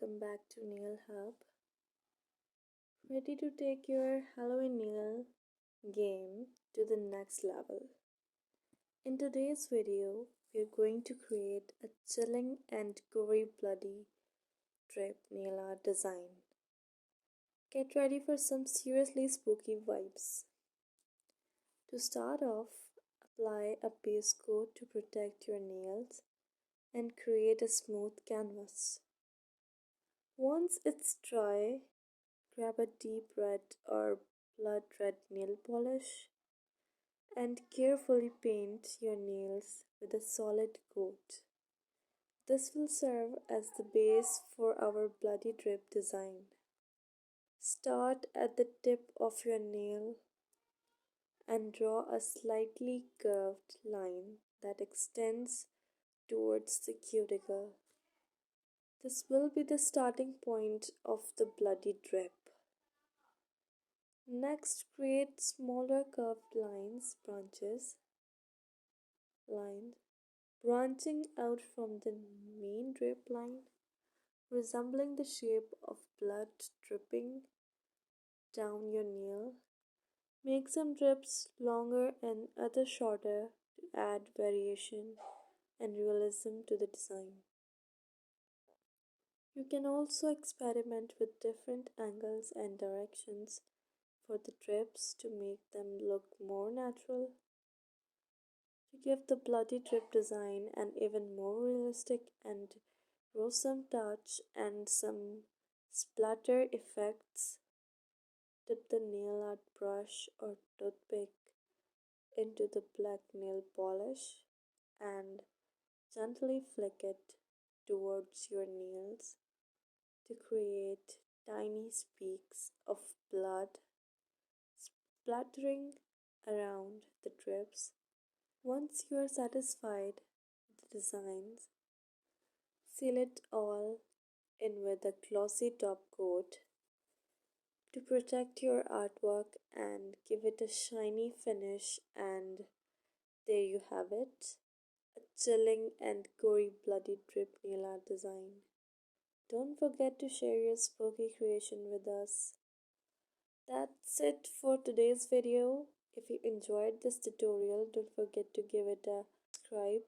welcome back to Nail Hub. Ready to take your Halloween nail game to the next level. In today's video, we're going to create a chilling and gory bloody drip nail art design. Get ready for some seriously spooky vibes. To start off, apply a base coat to protect your nails and create a smooth canvas. Once it's dry, grab a deep red or blood red nail polish and carefully paint your nails with a solid coat. This will serve as the base for our bloody drip design. Start at the tip of your nail and draw a slightly curved line that extends towards the cuticle. This will be the starting point of the bloody drip. Next, create smaller curved lines branching out from the main drip line, resembling the shape of blood dripping down your nail. Make some drips longer and others shorter to add variation and realism to the design. You can also experiment with different angles and directions for the drips to make them look more natural. To give the bloody drip design an even more realistic and gruesome touch and some splatter effects, dip the nail art brush or toothpick into the black nail polish and gently flick it towards your nails to create tiny streaks of blood splattering around the drips. Once you are satisfied with the designs, seal it all in with a glossy top coat to protect your artwork and give it a shiny finish. And there you have it, a chilling and gory bloody drip nail art design. Don't forget to share your spooky creation with us. That's it for today's video. If you enjoyed this tutorial, don't forget to give it a subscribe